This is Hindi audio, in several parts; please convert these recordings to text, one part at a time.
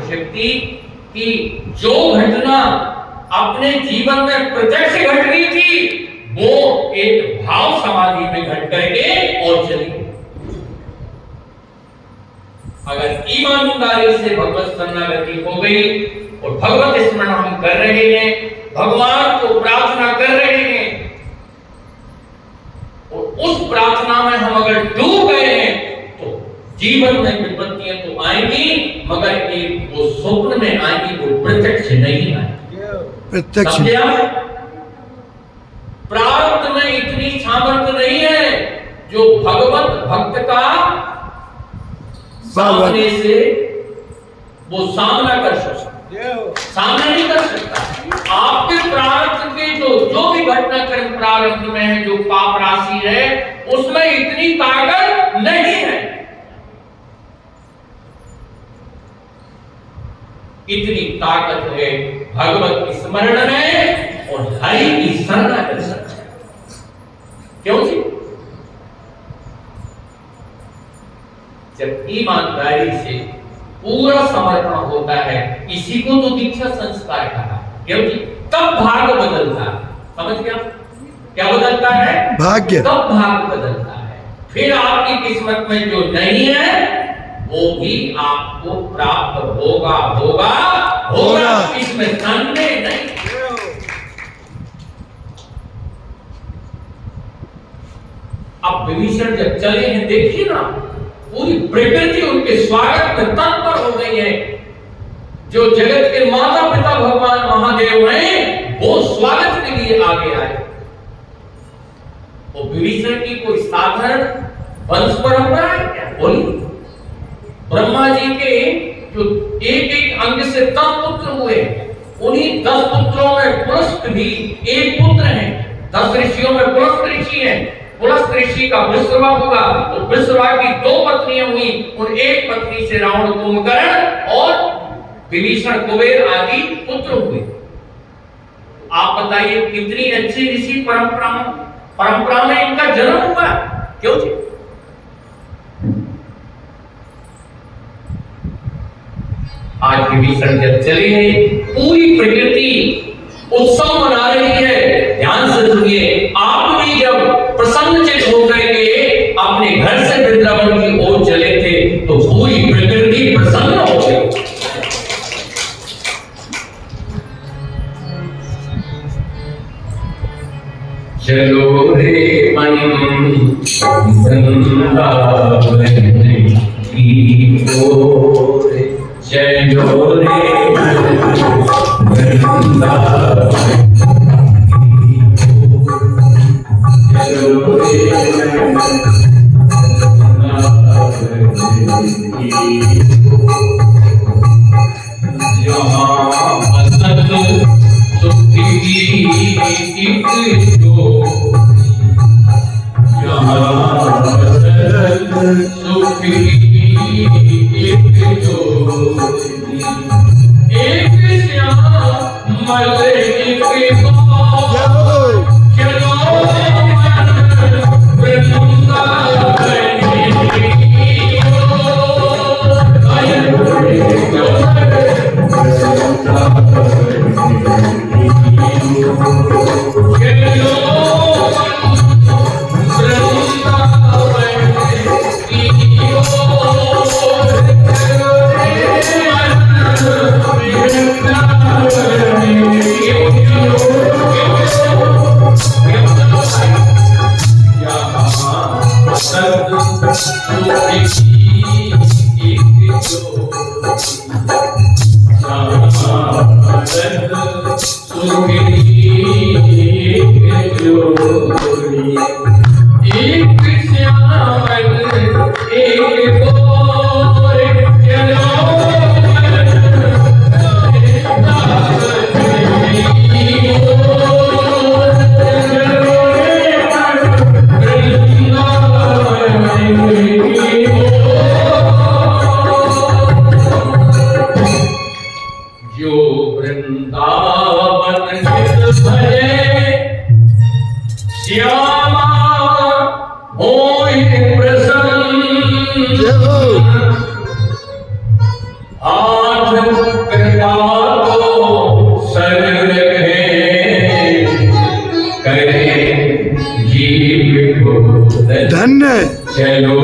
शक्ति की जो घटना अपने जीवन में प्रत्यक्ष घट रही थी वो एक भाव समाधि में घट करके और चली। अगर ईमानदारी से भगवत शरणागति हो गई और भगवत स्मरण हम कर रहे हैं, भगवान को प्रार्थना कर रहे हैं और उस प्रार्थना में हम अगर डूब गए हैं तो जीवन में विपत्तियां तो आएंगी, मगर एक वो स्वप्न में आएंगी, वो प्रत्यक्ष नहीं आएंगी। प्रत्यक्ष प्रारब्ध में इतनी सामर्थ्य नहीं है जो भगवत भक्त का सामने से वो सामना कर सकता, सामना नहीं कर सकता। आपके प्रारब्ध के जो भी घटनाक्रम प्रारब्ध में है, जो पाप राशि है, उसमें इतनी ताकत नहीं है, इतनी ताकत है भगवत स्मरण में और हरि की शरणागति है। क्यों जी? जब ईमानदारी से पूरा समर्पण होता है, इसी को तो दीक्षा संस्कार कहा। क्यों जी? तब भाग्य बदलता है। समझ गया? क्या बदलता है? भाग्य। तब भाग्य बदलता है। फिर आपकी किस्मत में जो नहीं है वो भी आपको प्राप्त होगा, होगा, होगा, इसमें संदेह नहीं। अब विभीषण जब चले हैं, देखिए ना, पूरी प्रकृति उनके स्वागत में तत्पर हो गई है। जो जगत के माता पिता भगवान महादेव हैं, वो स्वागत के लिए आगे आए। वो विभीषण की कोई साधारण वंश परंपरा है क्या? बोलिए। ब्रह्मा जी के जो एक एक अंग से 10 पुत्र हुए, उन्हीं 10 पुत्रों में पुलस्त भी एक पुत्र है। 10 ऋषियों में पुलस्त ऋषि है। पुलस्त ऋषि का वृषभा होगा, तो वृषभा की 2 पत्नियां हुई, उन एक पत्नी से रावण, कुंभकर्ण और विभीषण, कुबेर आदि पुत्र हुए। आप बताइए कितनी अच्छी ऋषि परंपरा में इनका जन्म हुआ। क्यों जी? आज विभीषण जब चले हैं, पूरी प्रकृति उत्सव मना रही है। ध्यान से सुनिए, आप भी जब प्रसन्नचित्त होकर के अपने घर से वृंदावन की ओर चले थे तो पूरी प्रकृति प्रसन्न हो गई। चलो रे मन वृंदावन की ओर, चलो रे कृपा को शरण है, करे जीव को धन्य। चलो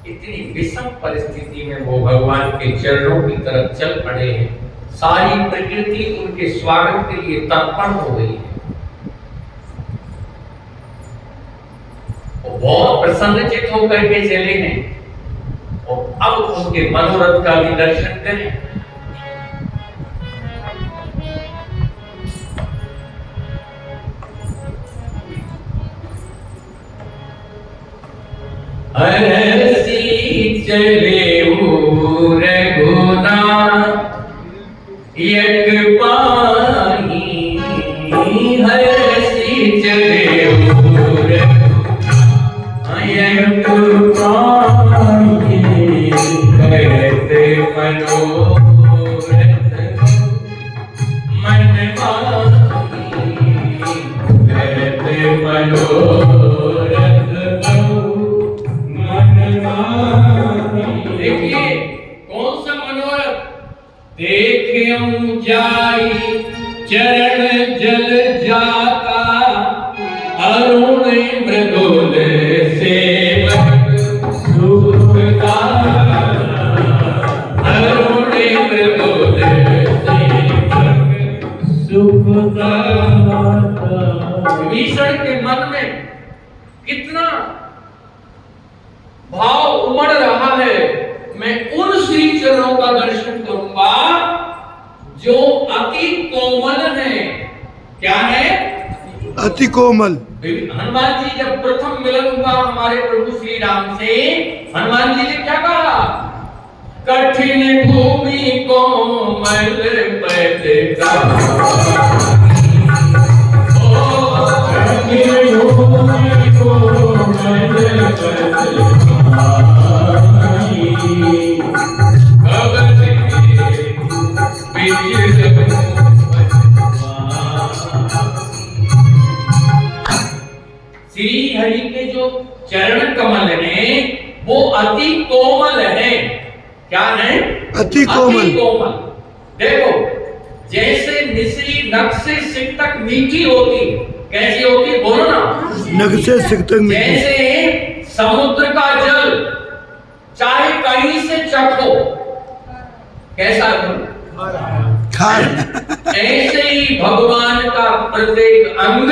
इतनी विषम परिस्थिति में वो भगवान के चरणों की तरफ चल पड़े हैं। सारी प्रकृति उनके स्वागत के लिए तत्पर हो गई है। वो बहुत प्रसन्नचित होकर के चले हैं और अब उनके मनोरथ का भी दर्शन करें। हरसी चले रघुनाथ यज्ञ पानी, हरसी चले यज्ञ पानी, कहते मनोरथ मन मानी, कहते मनोरथ। देखिए कौन सा मनोरथ? देखे जाई चरण जल जाता, अरुण मृदुल सेवक सुखदाता, अरुण मृदुल सेवक सुखदाता। विभीषण के मन में कितना भाव उमड़ रहा है। मैं उन श्री चरणों का दर्शन करूंगा जो अति कोमल है। क्या है? अति कोमल। हनुमान जी जब प्रथम मिलन हुआ हमारे प्रभु श्री राम से, हनुमान जी ने क्या कहा? कठिन भूमि कोमल पद का, कठिन भूमि कोमल पद श्री हरि के जो चरण कमल हैं वो अति कोमल है। क्या है? अति कोमल। देखो जैसे मिश्री नख से सिक तक मीठी होती, कैसी होती? बोलो ना। नख से सिक तक मीठी। जैसे समुद्र का जल चाहे कहीं से चखो कैसा खार, ऐसे ही भगवान का प्रत्येक अंग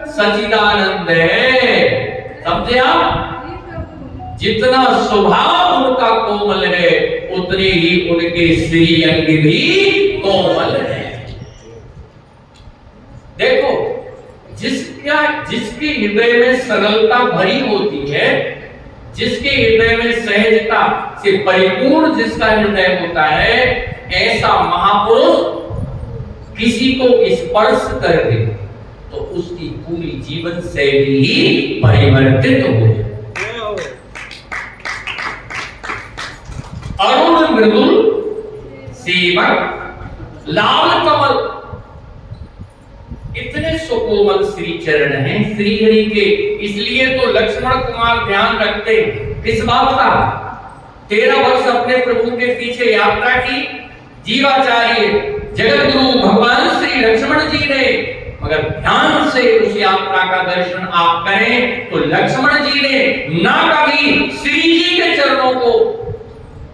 सच्चिदानंद है। समझे आप? जितना स्वभाव उनका कोमल है उतने ही उनके श्री अंग भी कोमल है। देखो जिसके हृदय में सरलता भरी होती है, जिसके हृदय में सहजता से परिपूर्ण जिसका हृदय होता है, ऐसा महापुरुष किसी को स्पर्श कर दे तो उसकी पूरी जीवन शैली ही परिवर्तित हो जाए। अरुण मृदुल सेवक लाल कमल, इतने सुकोमल श्री चरण हैं श्री हरि के। इसलिए तो लक्ष्मण कुमार ध्यान रखते किस बात का? 13 वर्ष अपने प्रभु के पीछे यात्रा की जीवाचार्य जगत गुरु भगवान श्री लक्ष्मण जी ने, मगर ध्यान से उस यात्रा का दर्शन आप करें तो लक्ष्मण जी ने ना कभी श्री जी के चरणों को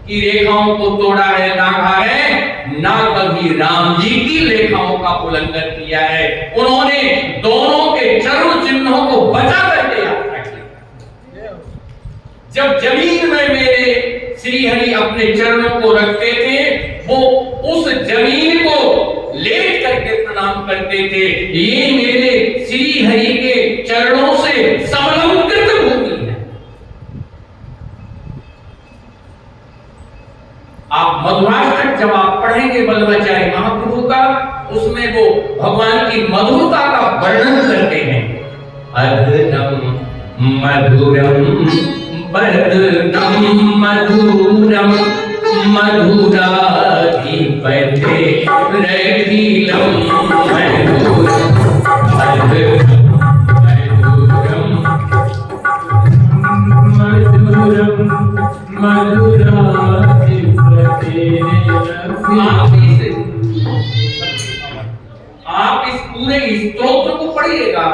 की रेखाओं को तोड़ा है, दागा है, ना कभी राम जी की रेखाओं का उल्लंघन किया है। उन्होंने दोनों के चरण चिन्हों को बचा करके यात्रा की। जब जमीन में मेरे श्री हरि अपने चरणों को रखते थे, वो उस जमीन को लेट करके प्रणाम करते थे। ये मेरे श्री हरि के चरणों से समलंकृत भूमि है। आप मधुराष्टक जब आप पढ़ेंगे बल्लभाचार्य महाप्रभु का, उसमें वो भगवान की मधुरता का वर्णन करते हैं। अद्भुतम मधुरम वरदम मधुरम मधुराधिपते रघिलम मधुरम मधुरम आप इस पूरे स्तोत्र को पढ़िएगा।